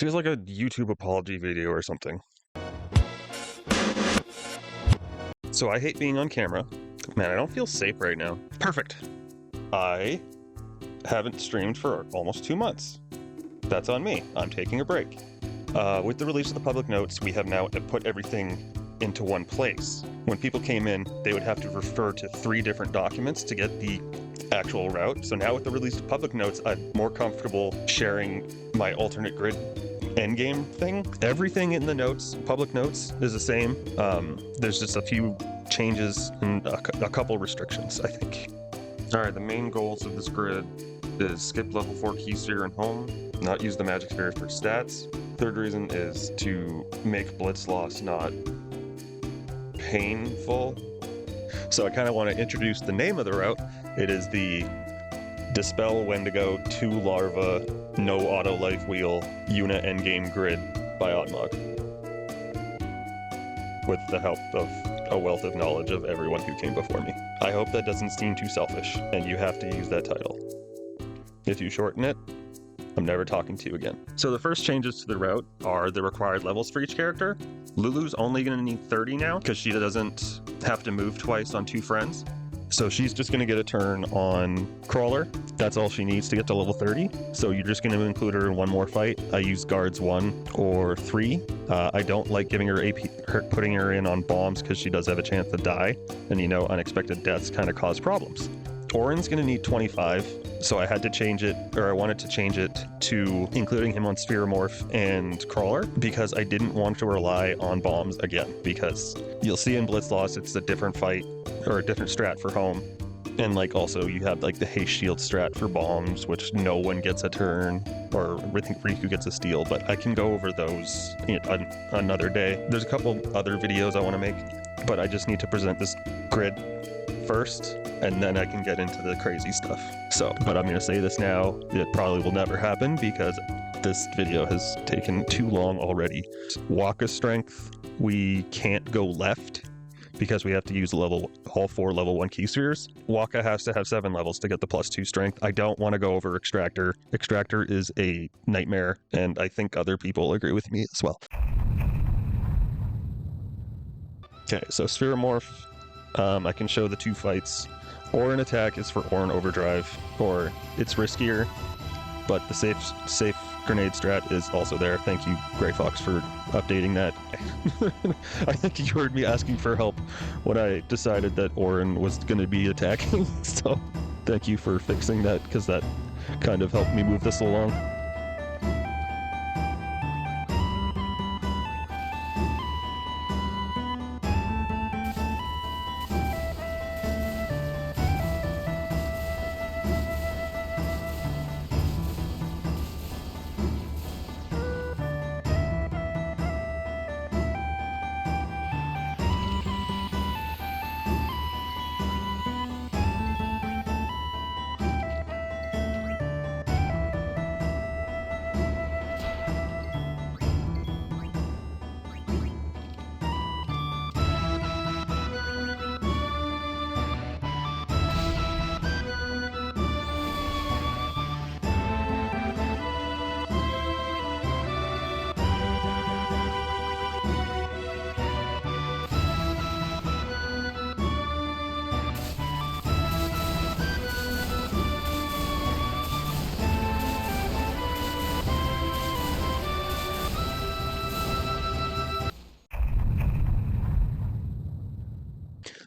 Seems like a YouTube apology video or something. So I hate being on camera. Man, I don't feel safe right now. Perfect. I haven't streamed for almost 2 months. That's on me. I'm taking a break. With the release of the public notes, we have now put everything into one place. When people came in, they would have to refer to 3 different documents to get the actual route. So now with the release of public notes, I'm more comfortable sharing my alternate grid endgame thing. Everything in the notes, public notes, is the same. There's just a few changes and a couple restrictions, I think. Alright, the main goals of this grid is skip level 4 key sphere and home, not use the magic sphere for stats. Third reason is to make Blitzloss not painful. So I kind of want to introduce the name of the route. It is the Dispel Wendigo 2 Larva No Auto Life Wheel Una Endgame Grid by Oddmog, with the help of a wealth of knowledge of everyone who came before me. I hope that doesn't seem too selfish, and you have to use that title. If you shorten it, I'm never talking to you again. So the first changes to the route are the required levels for each character. Lulu's only going to need 30 now, because she doesn't have to move twice on 2 friends. So she's just going to get a turn on Crawler. That's all she needs to get to level 30. So you're just going to include her in one more fight. I use guards 1 or 3. I don't like giving her AP, putting her in on bombs, because she does have a chance to die. And you know, unexpected deaths kind of cause problems. Orin's going to need 25, so I had to change it, or I wanted to change it to including him on Spheromorph and Crawler, because I didn't want to rely on bombs again, because you'll see in Blitzloss it's a different fight, or a different strat for home. And like also you have like the haste shield strat for bombs, which no one gets a turn, or I think Riku gets a steal, but I can go over those another day. There's a couple other videos I want to make, but I just need to present this grid first, and then I can get into the crazy stuff. So, but I'm going to say this now, it probably will never happen because this video has taken too long already. Waka strength, we can't go left because we have to use all 4 level 1 key spheres. Waka has to have 7 levels to get the +2 strength. I don't want to go over Extractor. Extractor is a nightmare, and I think other people agree with me as well. Okay, so Spheromorph, I can show the 2 fights. Orin attack is for Orin Overdrive, or it's riskier, but the safe grenade strat is also there. Thank you, Grey Fox, for updating that. I think you heard me asking for help when I decided that Orin was going to be attacking, so thank you for fixing that, because that kind of helped me move this along.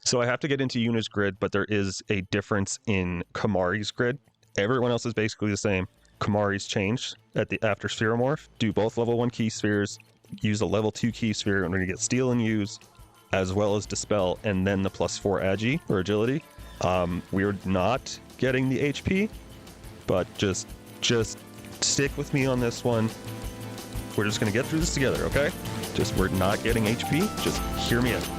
So I have to get into Yuna's grid, but there is a difference in Kamari's grid. Everyone else is basically the same. Kamari's changed after Spheromorph. Do both level 1 key spheres, use a level 2 key sphere, and we're going to get Steal and Use, as well as Dispel, and then the +4 Agi, or Agility. We're not getting the HP, but just stick with me on this one. We're just going to get through this together, okay? We're not getting HP, just hear me out.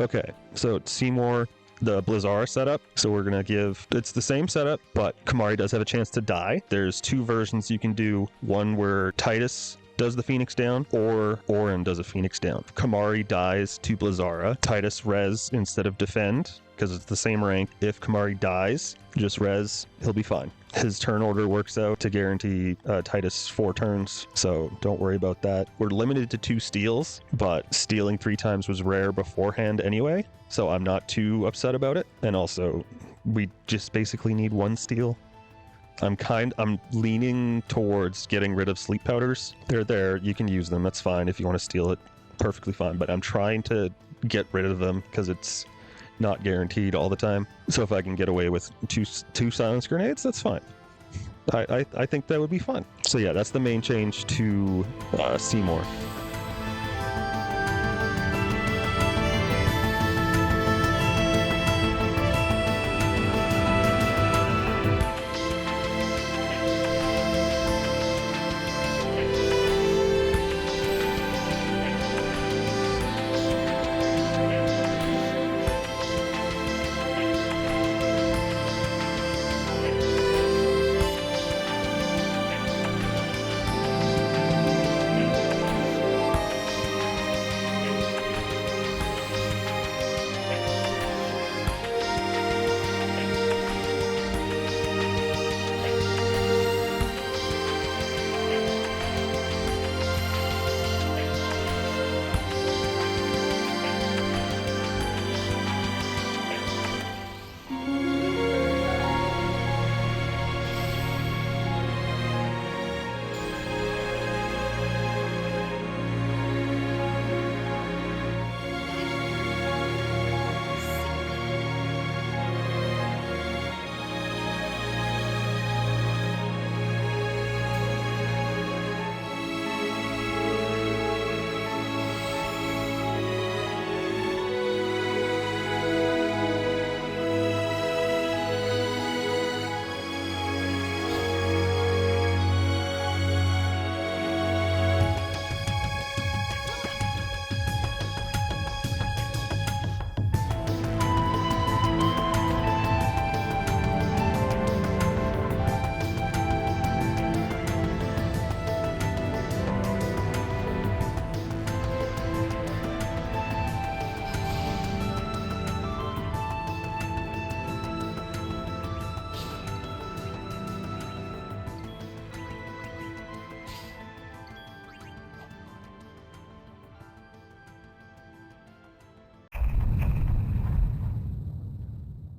Okay, so Seymour, the Blizzara setup. So we're gonna give, it's the same setup, but Kamari does have a chance to die. There's two versions you can do. One where Titus does the Phoenix down, or Orin does a Phoenix down. Kamari dies to Blizzara. Titus res instead of defend, because it's the same rank. If Kamari dies, just res, he'll be fine. His turn order works out to guarantee Titus 4 turns, so don't worry about that. We're limited to 2 steals, but stealing 3 times was rare beforehand anyway, so I'm not too upset about it. And also, we just basically need 1 steal. I'm leaning towards getting rid of sleep powders. They're there, you can use them, that's fine. If you want to steal it, perfectly fine, but I'm trying to get rid of them because it's not guaranteed all the time. So if I can get away with two silence grenades, that's fine. I think that would be fun. So yeah, that's the main change to Seymour.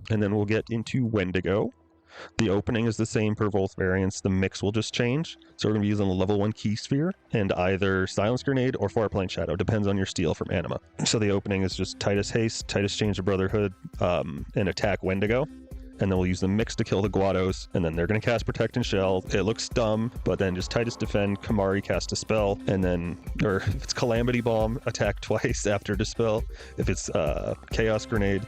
And then we'll get into Wendigo. The opening is the same for both variants. The mix will just change. So we're going to be using a level 1 key sphere and either Silence Grenade or Farplane Shadow. Depends on your steal from Anima. So the opening is just Titus Haste, Titus Change of Brotherhood, and attack Wendigo. And then we'll use the mix to kill the Guados. And then they're going to cast Protect and Shell. It looks dumb, but then just Titus Defend, Kamari cast Dispel, and then, or if it's Calamity Bomb, attack twice after Dispel. If it's Chaos Grenade,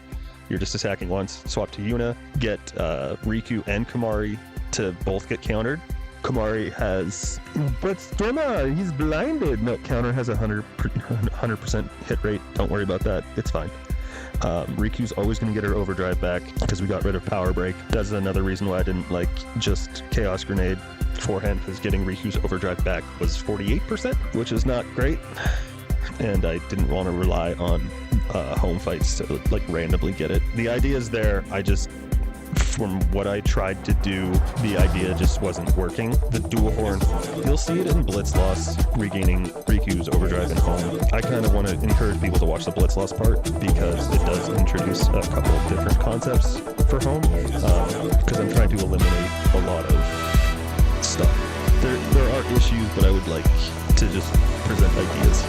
you're just attacking once. Swap to Yuna, get Riku and Kamari to both get countered. Kamari has, but Storma, he's blinded. No, counter has 100% hit rate. Don't worry about that. It's fine. Riku's always going to get her overdrive back because we got rid of Power Break. That's another reason why I didn't like just Chaos Grenade beforehand, because getting Riku's overdrive back was 48%, which is not great. And I didn't want to rely on home fights to like randomly get it. The idea is there. I just, from what I tried to do, the idea just wasn't working. The dual horn, you'll see it in Blitzloss, regaining Riku's overdrive and home. I kind of want to encourage people to watch the Blitzloss part because it does introduce a couple of different concepts for home. Because I'm trying to eliminate a lot of stuff. There are issues, but I would like to just present ideas.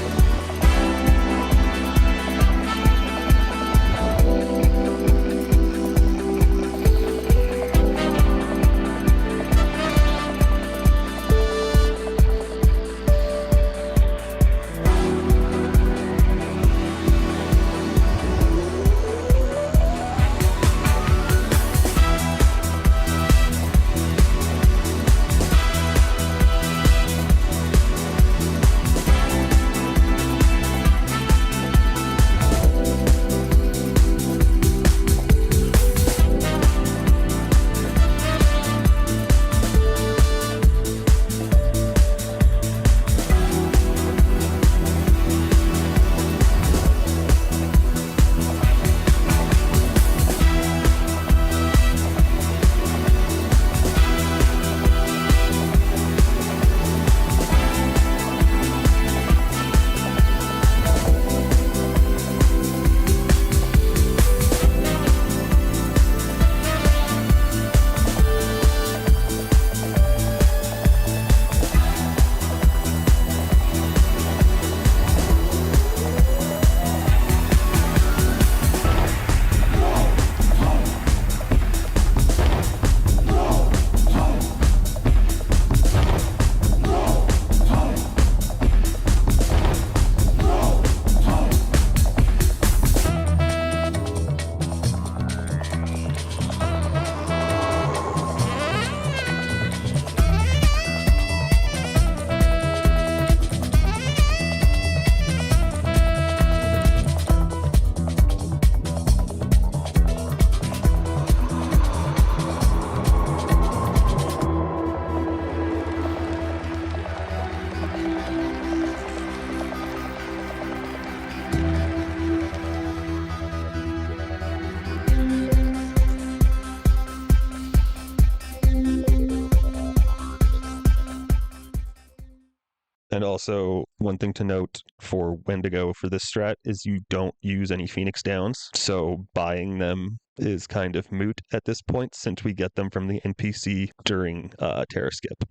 And also, one thing to note for Wendigo for this strat is you don't use any Phoenix Downs, so buying them is kind of moot at this point since we get them from the NPC during Terra Skip.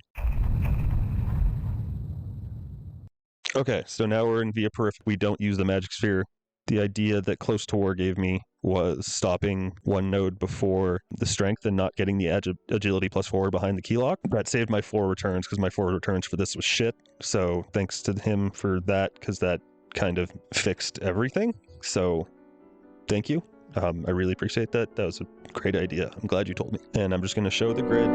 Okay, so now we're in Via Purifico. We don't use the Magic Sphere. The idea that Close to War gave me was stopping one node before the strength and not getting the agility +4 behind the key lock. That saved my 4 returns because my 4 returns for this was shit. So thanks to him for that, because that kind of fixed everything. So thank you. I really appreciate that. That was a great idea. I'm glad you told me. And I'm just going to show the grid.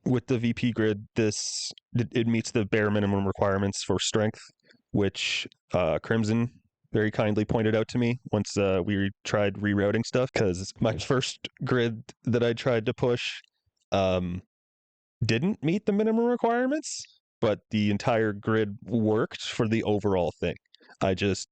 With the VP grid, it meets the bare minimum requirements for strength, which Crimson very kindly pointed out to me once we tried rerouting stuff, because my first grid that I tried to push didn't meet the minimum requirements, but the entire grid worked for the overall thing. I just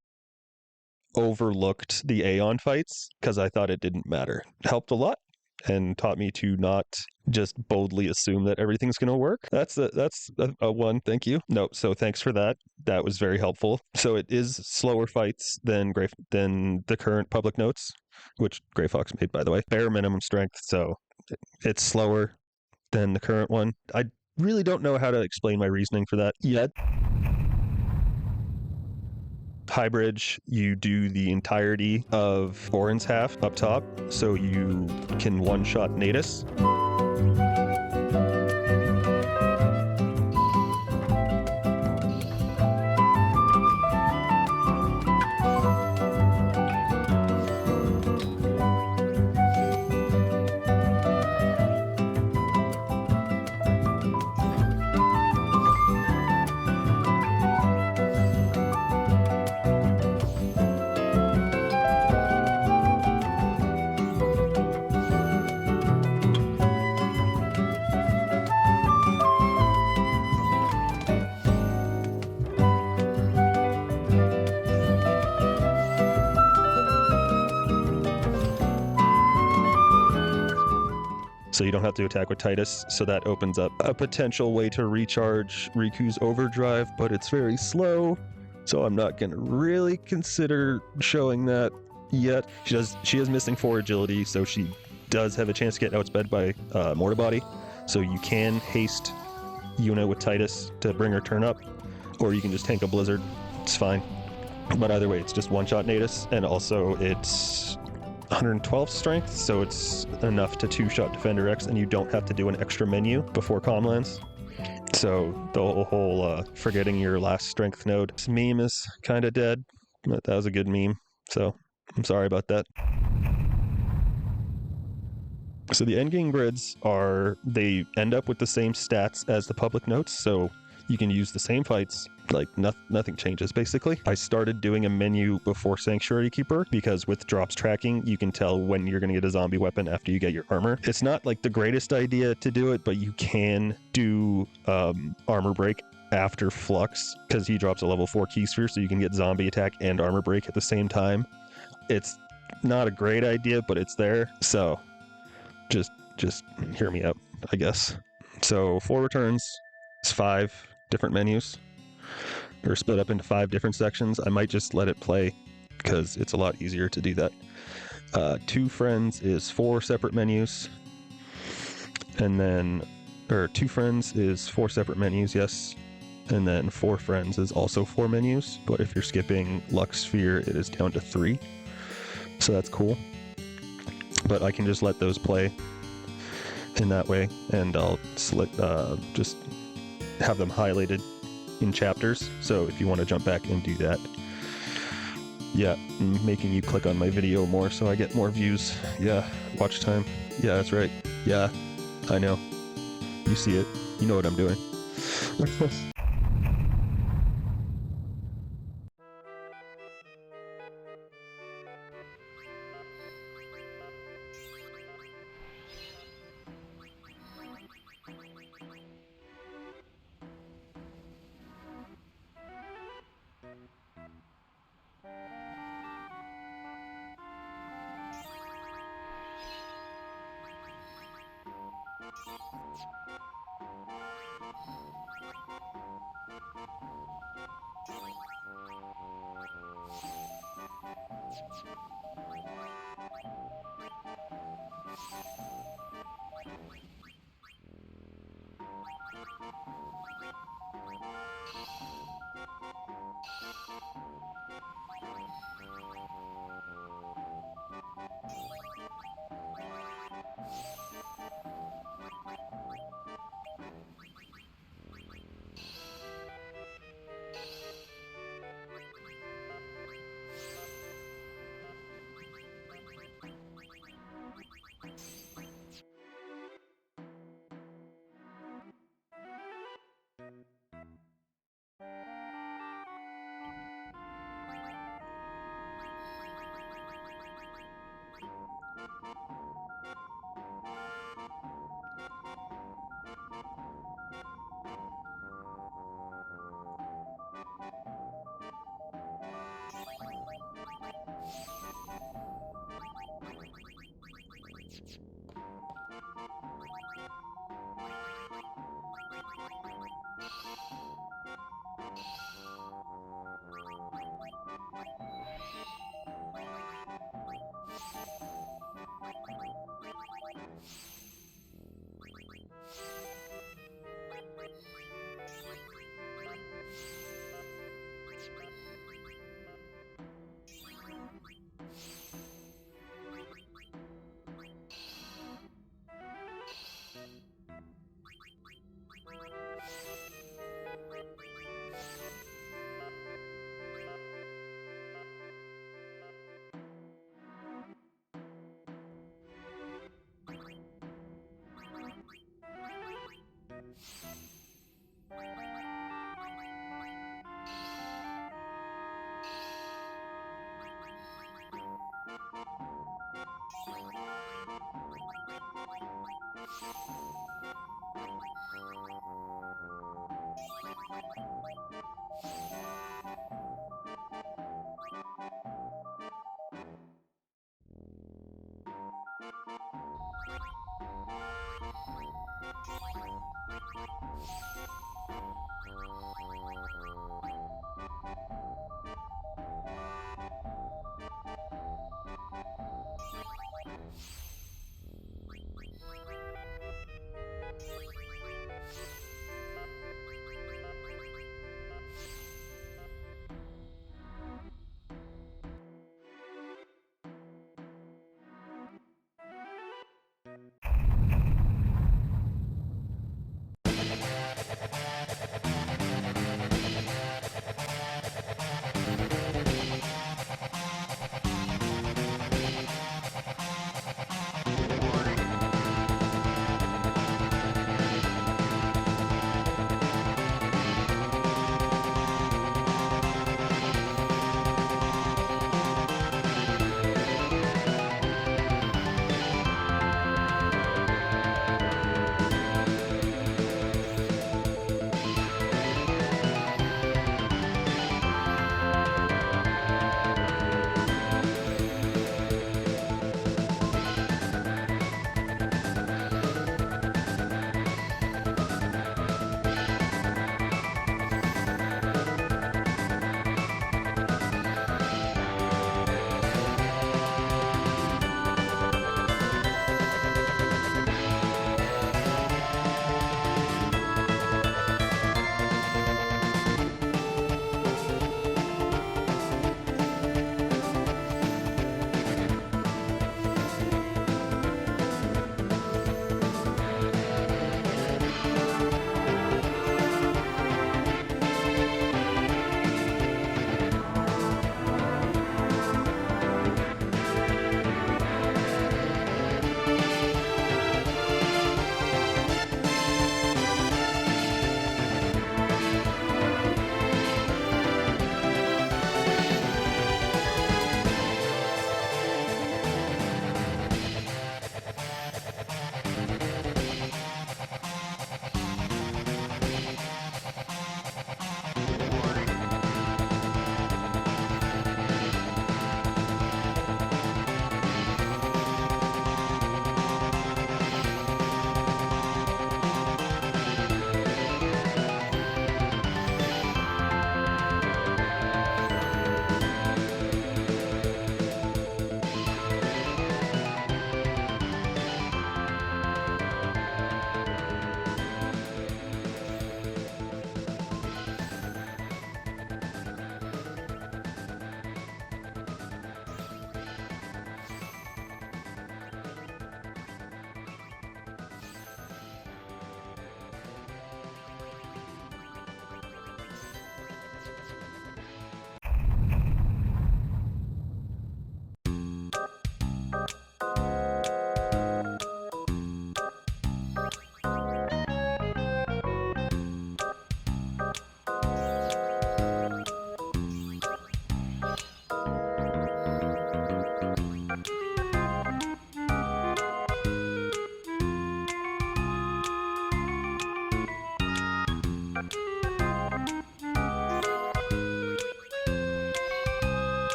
overlooked the Aeon fights because I thought it didn't matter. It helped a lot and taught me to not just boldly assume that everything's going to work. That's a one. Thank you. No, so thanks for that. That was very helpful. So it is slower fights than the current public notes, which Grey Fox made, by the way. Bare minimum strength, so it's slower than the current one. I really don't know how to explain my reasoning for that yet. Highbridge, you do the entirety of Orin's half up top, so you can one-shot Natus. So you don't have to attack with Titus, so that opens up a potential way to recharge Riku's overdrive, but it's very slow, so I'm not going to really consider showing that yet. She is missing 4 agility, so she does have a chance to get outsped by Mortibody, so you can haste Yuna with Titus to bring her turn up, or you can just tank a Blizzard. It's fine. But either way, it's just one-shot Natus, and also it's 112 strength, so it's enough to 2-shot Defender X, and you don't have to do an extra menu before comlands. So the whole forgetting your last strength node. This meme is kind of dead, but that was a good meme, so I'm sorry about that. So the endgame grids they end up with the same stats as the public notes, so You can use the same fights, like nothing changes basically. I started doing a menu before Sanctuary Keeper because with drops tracking, you can tell when you're going to get a zombie weapon after you get your armor. It's not like the greatest idea to do it, but you can do armor break after Flux because he drops a level 4 key sphere, so you can get zombie attack and armor break at the same time. It's not a great idea, but it's there. So just hear me out, I guess. So 4 returns is 5 different menus. They're split up into 5 different sections. I might just let it play because it's a lot easier to do that. 2 friends is 4 separate menus. And then, or 2 friends is 4 separate menus, yes. And then 4 friends is also 4 menus. But if you're skipping Lux Sphere, it is down to 3. So that's cool. But I can just let those play in that way, and I'll just have them highlighted in chapters. So if you want to jump back and do that. Yeah, I'm making you click on my video more so I get more views. Yeah, watch time. Yeah, that's right. Yeah, I know. You see it. You know what I'm doing.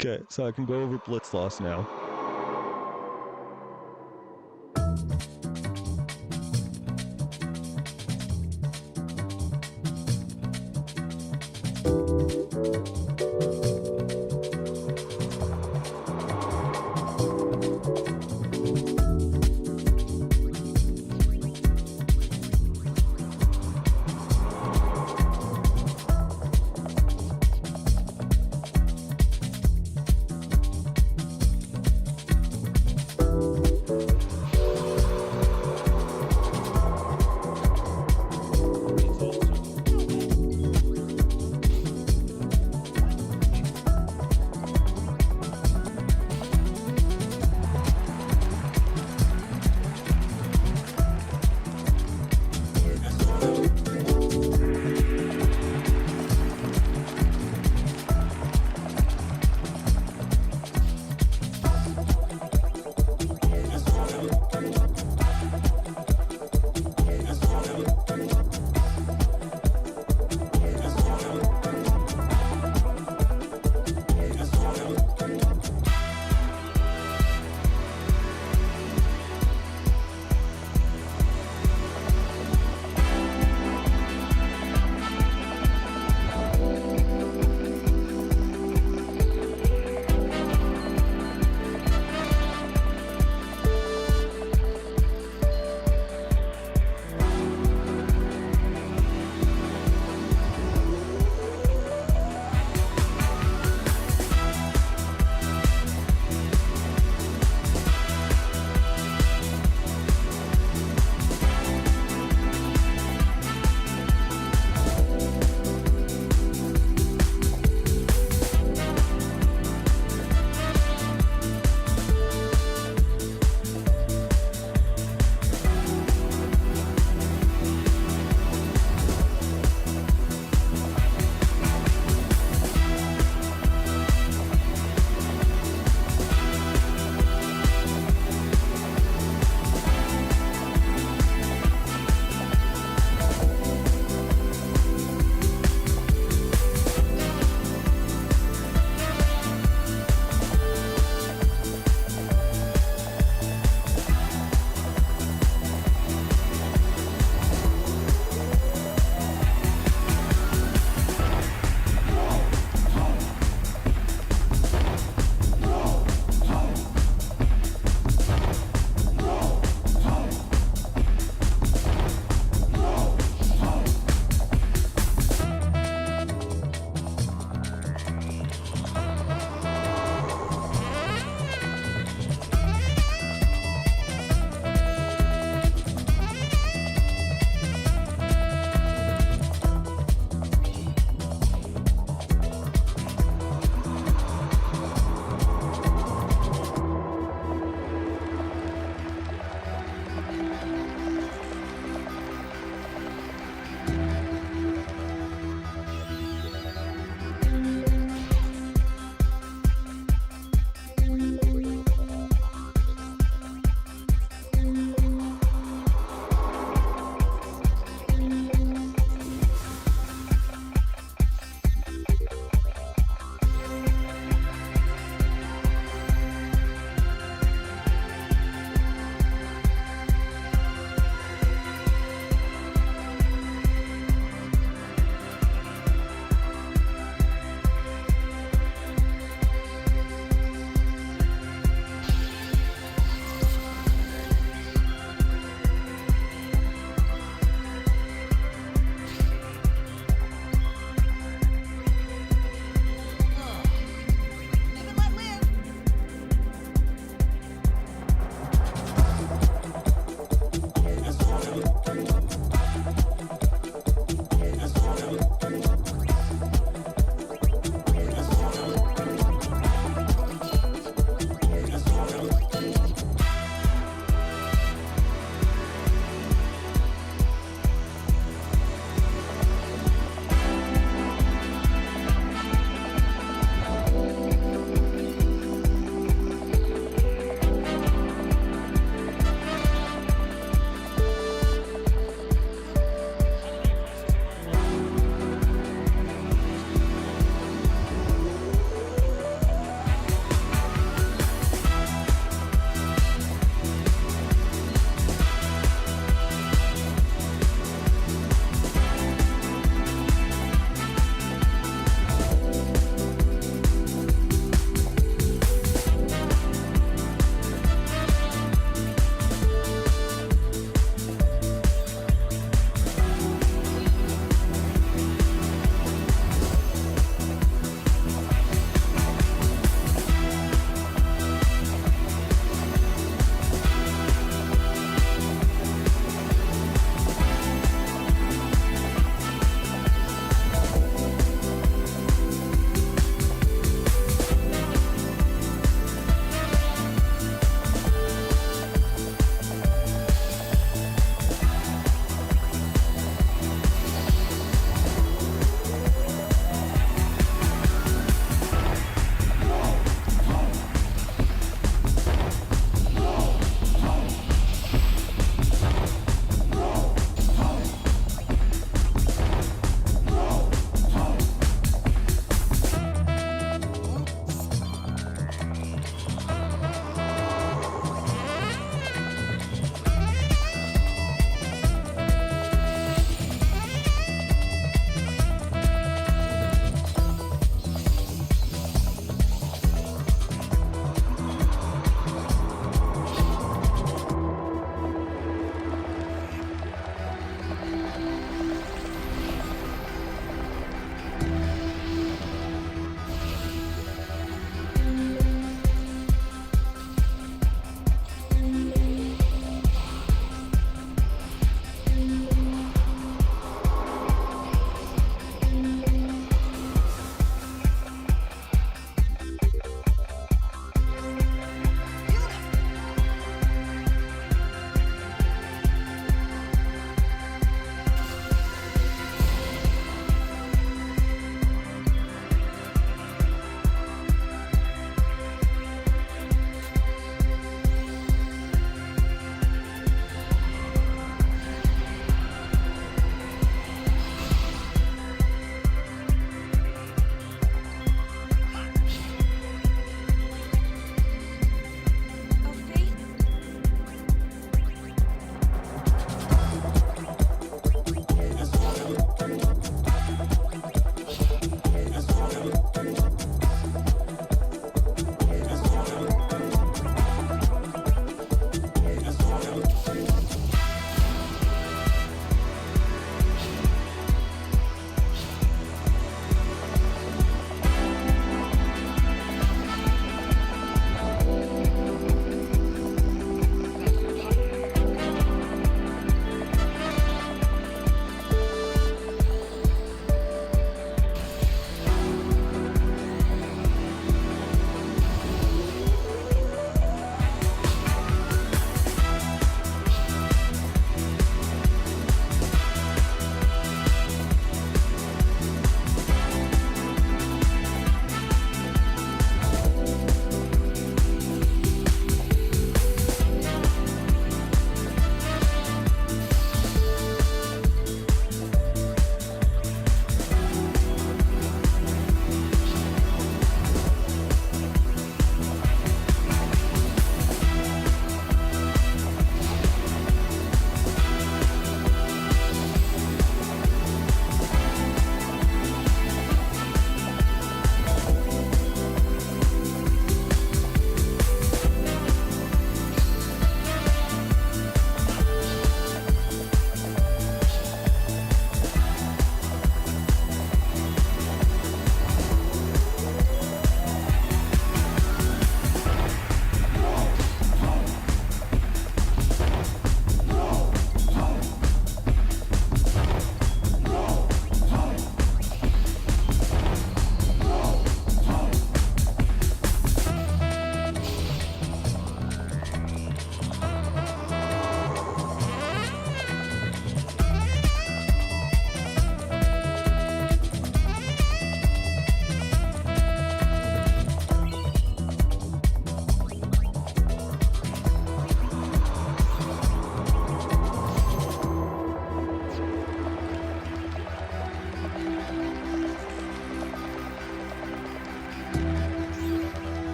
Okay, so I can go over Blitzloss now.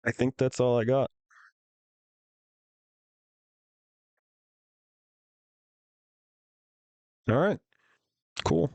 I think that's all I got. All right, cool.